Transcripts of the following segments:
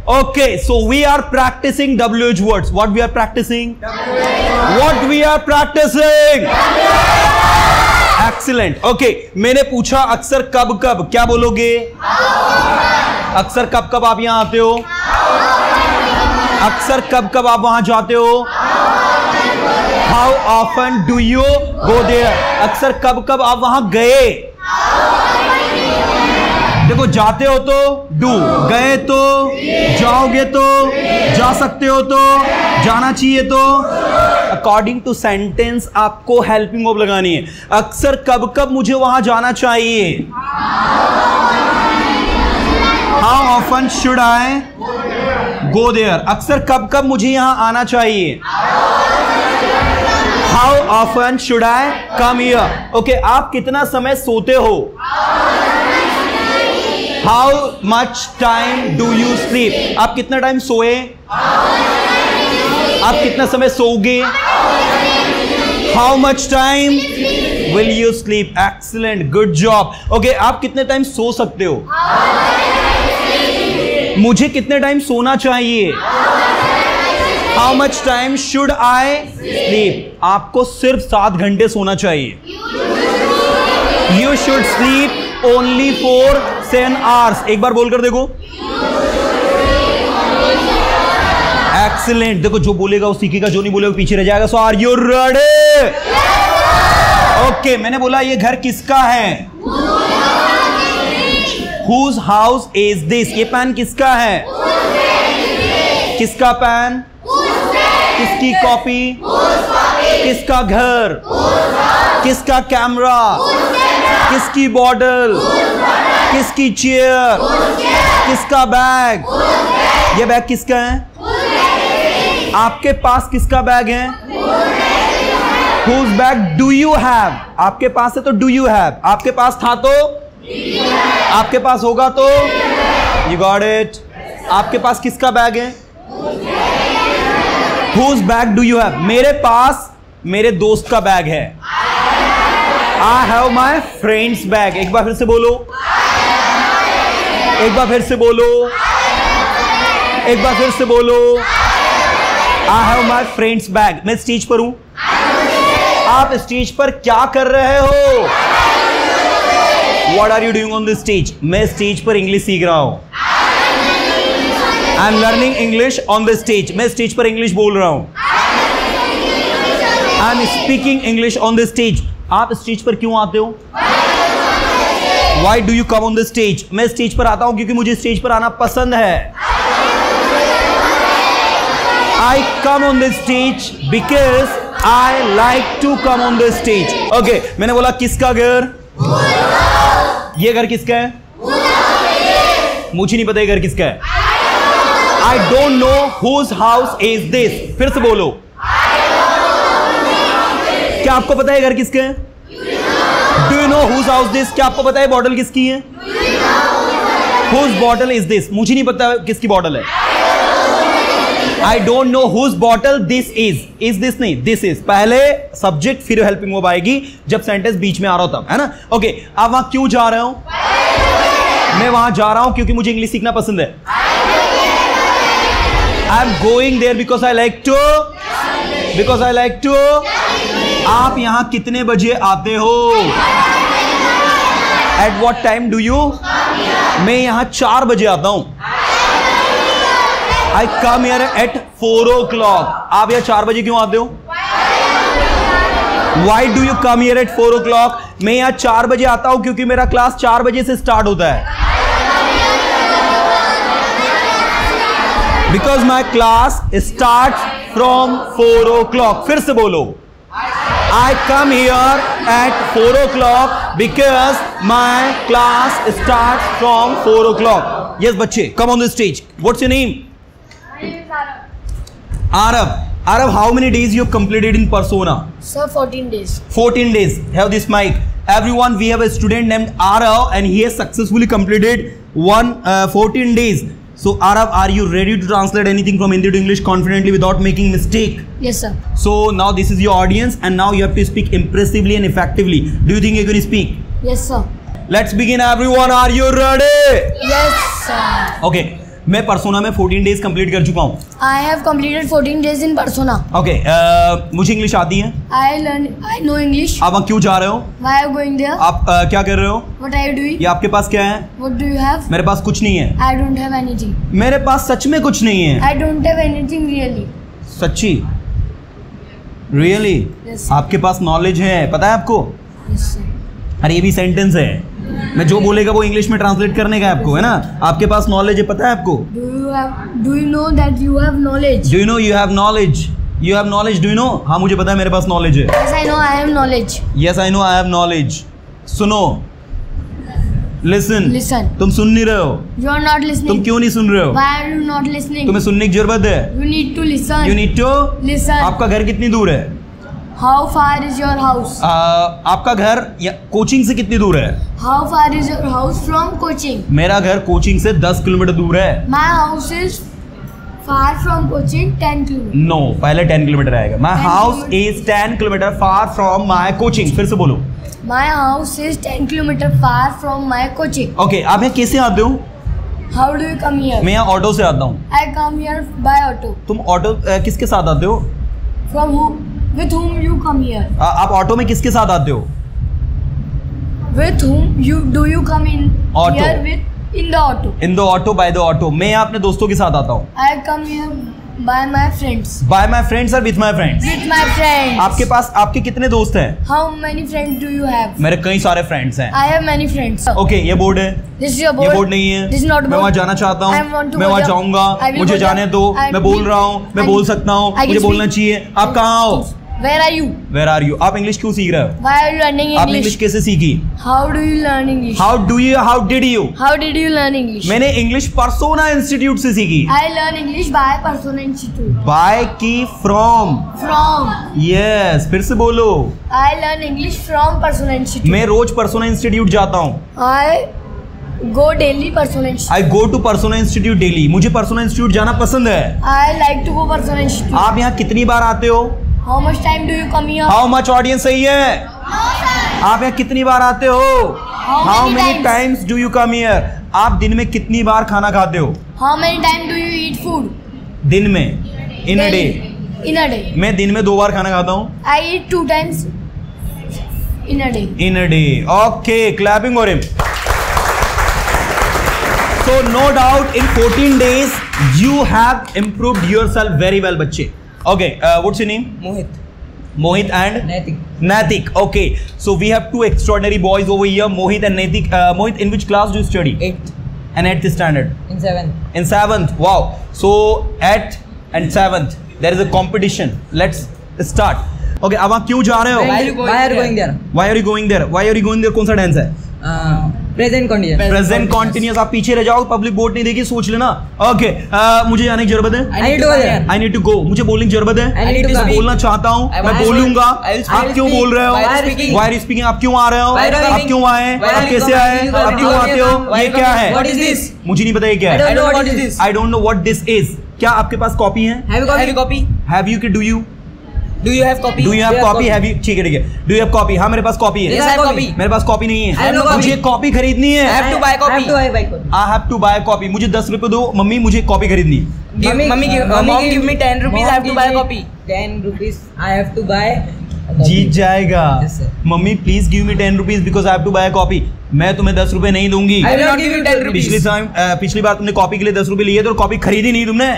Okay, so we are practicing WH words. What we are practicing? What we are practicing? Excellent. Okay, मैंने पूछा अक्सर कब कब, क्या बोलोगे? अक्सर कब कब आप यहां आते हो? अक्सर कब कब आप वहां जाते हो? How often do you go there? अक्सर कब कब आप वहां गए? देखो, जाते हो तो डू, गए तो, जाओगे तो, जा सकते हो तो, जाना चाहिए तो। अकॉर्डिंग टू सेंटेंस आपको हेल्पिंग वर्ब लगानी है। अक्सर कब कब मुझे वहां जाना चाहिए? How often should I go there? अक्सर कब कब मुझे यहां आना चाहिए? How often should I come here? Okay, आप कितना समय सोते हो? How much time do you sleep? आप कितना टाइम सोए? आप कितना समय सोओगे? How much time will you sleep? Excellent, good job. Okay, आप कितने टाइम सो सकते हो? मुझे कितने टाइम सोना चाहिए? How much time should I sleep? आपको सिर्फ 7 घंटे सोना चाहिए। You should sleep only for 7 hours। एक बार बोलकर देखो। एक्सीलेंट। देखो, जो बोलेगा वो सीखेगा, जो नहीं बोलेगा वो पीछे रह जाएगा। सो आर यू रेडी? ओके, मैंने बोला ये घर किसका है? Whose house is this? ये पेन किसका है? किसका पेन? किसकी कॉपी? किसका घर? किसका कैमरा? किसकी बॉटल? किसकी चेयर? किसका बैग? ये बैग किसका है? आपके पास किसका बैग है? Whose bag do you have? आपके पास है तो do you have। आपके पास था तो, आपके पास होगा तो, you got it। आपके पास किसका बैग है? Whose bag do you have? मेरे पास मेरे दोस्त का बैग है। I have my friend's bag। एक बार फिर से बोलो, एक बार फिर से बोलो, एक बार फिर से बोलो। I have my friend's bag। मैं स्टेज पर हूं। आप स्टेज पर क्या कर रहे हो? What are you doing on the stage? मैं स्टेज पर इंग्लिश सीख रहा हूं। I am learning English on the stage। मैं स्टेज पर इंग्लिश बोल रहा हूं। I am speaking English on the stage। आप स्टेज पर क्यों आते हो? Why do you come on the stage? मैं स्टेज पर आता हूं क्योंकि मुझे स्टेज पर आना पसंद है। I come on the stage because I like to come on the stage। Okay, मैंने बोला किसका घर? ये घर किसका है? मुझे नहीं पता ये घर किसका है। I don't know whose house is this। फिर से बोलो। क्या आपको पता है घर किसका है? Do you know whose house this? क्या आपको पता है बॉटल किसकी है? Whose bottle is this? मुझे नहीं पता किसकी बॉटल है। I don't know whose bottle this is। Is this नहीं, this is। पहले सब्जेक्ट फिर हेल्पिंग वर्ब आएगी जब सेंटेंस बीच में आ रहा हो तब, है ना? ओके, आप वहां क्यों जा रहे हो? मैं वहां जा रहा हूं क्योंकि मुझे इंग्लिश सीखना पसंद है। I am going there because I like to। Because I like to। आप यहां कितने बजे आते हो? At what time do you? मैं यहां 4 बजे आता हूं। I come here at 4 o'clock। आप यहां 4 बजे क्यों आते हो? Why do you come here at 4 o'clock? मैं यहां 4 बजे आता हूं क्योंकि मेरा क्लास 4 बजे से स्टार्ट होता है। Because my class starts from 4 o'clock। फिर से बोलो। I come here at 4 o'clock because my class starts from 4 o'clock। Yes, बच्चे, come on the stage। What's your name? Arav. Arav, how many days you have completed in Persona? Sir, 14 days. 14 days. Have this mic. Everyone, we have a student named Arav and he has successfully completed 14 days. So Arav, are you ready to translate anything from Hindi to English confidently without making mistake? Yes, sir. So now this is your audience and now you have to speak impressively and effectively. Do you think you can speak? Yes, sir. Let's begin, everyone. Are you ready? Yes, sir. Okay. मैं persona में 14 days complete कर चुका हूँ। I have completed 14 days in Persona. Okay, मुझे English आती है। I know English. आप वहाँ क्यों जा रहे हो? Why are you going there? आप क्या कर रहे हो? What are you doing? ये आपके पास क्या है? What do you have? मेरे पास कुछ नहीं है। I don't have anything. मेरे पास सच में कुछ नहीं है। I don't have anything really. सच्ची? रियली? Yes. आपके पास नॉलेज है, पता है आपको? Yes, sir. अरे ये भी सेंटेंस है, मैं जो बोलेगा वो इंग्लिश में ट्रांसलेट करने का है आपको, है ना? आपके पास नॉलेज है, पता है आपको? Do you know that you have knowledge? Do you know you have knowledge? You have knowledge, do you know? हाँ, मुझे पता है मेरे पास नॉलेज है। Yes, I know I have knowledge. Yes, I know I have knowledge. सुनो, listen. Listen. तुम सुन नहीं रहे हो। You are not listening. तुम क्यों नहीं सुन रहे हो? Why are you not listening? तुम्हें सुनने की जरूरत है। You need to listen. You need to Listen. आपका घर कितनी दूर है? How far is your house? आपका घर कोचिंग से कितनी दूर है? How far is your house from coaching? मेरा घर कोचिंग से 10 किलोमीटर दूर है। My house is far from coaching 10 kilometers. No, पहले 10 किलोमीटर आएगा। माई 10 house kilometer. Is 10 kilometre far from my coaching. फिर से बोलो। My house is 10 kilometers far from my coaching. Okay, आप यहाँ कैसे आते हो? How do you come here? मैं यहाँ ऑटो से आता हूँ। I come here by auto. तुम ऑटो किसके साथ आते हो? From whom? With whom you come here? आप ऑटो में किसके साथ आते हो? With whom you come in Auto. here with in the auto? In the auto, by the auto. मैं यहाँ अपने दोस्तों के साथ आता हूँ। I come here by my friends. By my friends और with my friends. With my friends. आपके पास आपके कितने दोस्त हैं? How many friends do you have? मेरे कई सारे फ्रेंड्स हैं। I have many friends. Okay, ये बोर्ड है। This is your ये board. बोर्ड नहीं है। This is not मैं board. वहाँ जाना चाहता I हूँ। want to मैं go वहाँ there. जाऊँगा। I will मुझे go जाने there. दो। I मैं will बोल be- रहा हूँ, मैं I बोल will- सकता हूँ, I can मुझे बोलना speak. चाहिए। आप कहाँ हो? Where are you? Where are you? आप इंग्लिश क्यों सीख रहे हो? Why are you learning आपने इंग्लिश English? कैसे सीखी? How do you learn English? How did you? How did you learn English? मैंने इंग्लिश परसोना इंस्टीट्यूट से सीखी। I learn English by Persona Institute. By की फ्रॉम। From. यस, फिर से बोलो। I learn English from Persona Institute. मैं रोज persona institute जाता हूँ। I go daily Persona Institute. I go to Persona Institute daily. मुझे परसोना इंस्टीट्यूट जाना पसंद है। I like to go Persona Institute. आप यहाँ कितनी बार आते हो? How much time do you come here? How much audience सही है? आप यहाँ कितनी बार आते हो? How many many times? Times do you come here? आप दिन में कितनी बार खाना खाते हो? How many times do you eat food? दिन में, in a day. Daily. In a day. मैं दिन में 2 बार खाना खाता हूँ। I eat 2 times in a day. In a day. Okay, clapping for him. So no doubt in 14 days you have improved yourself very well, बच्चे. Okay, what's your name? Mohit. Mohit and Naitik. Naitik. Okay, so we have 2 extraordinary boys over here, Mohit and Naitik. Mohit, in which class do you study? 8th. And 8th standard. In 7th. In 7th. Wow. So at and 7th there is a competition. Let's start. Okay, अब आप क्यों जा रहे हो? Why are you going there? Why are you going there? Why are you going there? कौन सा dance है? Present continuous. Present continuous. आप पीछे रह जाओ, पब्लिक बोर्ड नहीं देखी, सोच लेना। ओके, मुझे जाने की जरूरत है। I need to go there. I need to go. मुझे बोलने की जरूरत है। I need to मैं speak. बोलना चाहता हूँ, I मैं will बोलूंगा। speak. आप क्यों बोल रहे हो? Why are you speaking? Why are you speaking? आप क्यों आ रहे हो? Why are you आप coming? क्यों आए? Why are आप you कैसे coming? आए? Why are आप you क्यों coming? आते हो? Why ये are you क्या coming? है? What is this? मुझे नहीं पता ये क्या I है। don't know what is this. I don't know what this is. क्या आपके पास कॉपी है? Have you copy? Have you? Do you? Do you have copy? Do you have copy? Have you? ठीक है, ठीक है। Do you have copy? हाँ, मेरे पास copy है। Yes, I have copy. मेरे पास कॉपी नहीं I have है। no copy. मुझे कॉपी खरीदनी है। I have to buy copy. I have to buy copy. I have to buy copy. मुझे 10 रुपए दो मम्मी, मुझे कॉपी खरीदनी। Mom give me 10 rupees. I have to buy a copy. 10 rupees. I have to buy. जीत जाएगा। Yes, sir. Mummy please give me 10 rupees because I have to buy copy. मैं तुम्हें 10 रुपए नहीं दूंगी। I will not give you 10 rupees. पिछली बार तुमने copy के लिए 10 रुपए लिए थे और कॉपी खरीदी नहीं तुमने।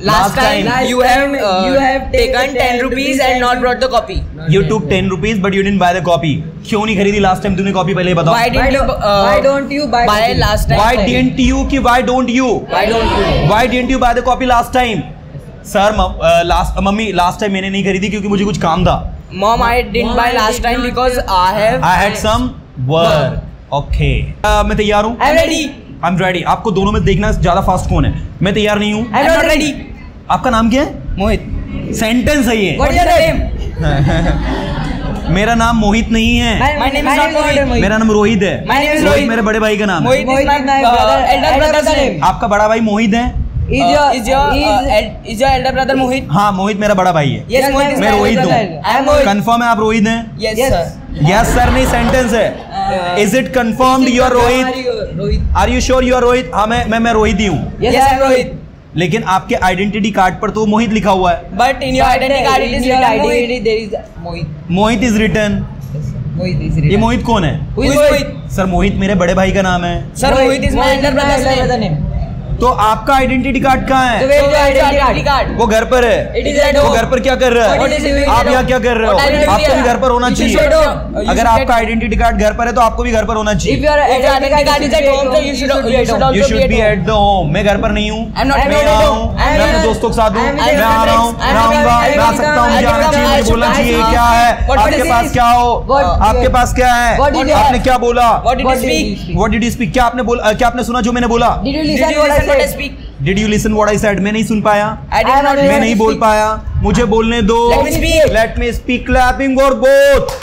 Last time you have taken 10 rupees and not brought the copy. You took 10 rupees but you didn't buy the copy. क्यों नहीं खरीदी लास्ट टाइम तुमने कॉपी? पहले बताओ। Why don't you buy last time? Why didn't you कि why don't you? Why don't you? Why didn't you buy the copy last time? Sir mummy last time मैंने नहीं खरीदी क्योंकि मुझे कुछ काम था। Mom, I didn't buy last time because I had some work. Okay. मैं तैयार हूँ। I'm ready. I'm ready. आपको दोनों में देखना ज्यादा फास्ट कौन है। मैं तैयार नहीं हूँ। I'm not ready. आपका नाम क्या है? Mohit. सेंटेंस है ये। What is your name? मेरा नाम मोहित नहीं है। My name is not Mohit. मेरा नाम रोहित है। My name is Rohit Rohit. मेरे बड़े भाई का नाम है। Mohit is my elder brother's name. आपका बड़ा भाई मोहित है? Is your elder brother Mohit? हाँ, मोहित मेरा बड़ा भाई है। Yes, Mohit is मैं my रोहित elder हूँ। brother. I am Mohit. Confirm है आप रोहित हैं? Yes, sir. यस सर नहीं, सेंटेंस है। Is it confirmed you are Rohit? Are you sure you are Rohit? हाँ मैं रोहित ही हूँ. Yes, I am Rohit. लेकिन आपके आइडेंटिटी कार्ड पर तो मोहित लिखा हुआ है. But in your identity card it is written there is Mohit. Mohit is written. ये मोहित कौन है? Who is Mohit? Sir Mohit मेरे बड़े भाई का नाम है. Sir, Mohit is my elder brother's name. तो आपका आइडेंटिटी कार्ड कहाँ है? Where is your identity card? वो घर पर है. It is at वो home. घर पर क्या कर रहा What is है? it? आप यहाँ क्या कर रहे हो? आपको भी घर पर होना चाहिए. अगर आपका आइडेंटिटी कार्ड घर पर है तो आपको भी घर पर होना चाहिए. If your identity card is at home, so you should be at the home. मैं घर पर नहीं हूँ. I'm not मैं यहाँ हूँ. मैं अपने दोस्तों के साथ हूँ. मैं आ रहा हूँ. मैं आऊँगा. मैं आ सकता हूँ. मुझे आना चाहिए. मुझे बोलना चाहिए. क्या है आपके पास? क्या हो आपके पास? क्या है आपने क्या बोला? What did you speak? What did you speak? क्या आपने बोला? क्या आपने सुना जो मैंने बोला? Did you listen what I speak? Did you listen what I said? मैं नहीं सुन पाया. I did not. मैं नहीं बोल पाया. मुझे बोलने दो. Let me speak. Let me speak. Clapping for both.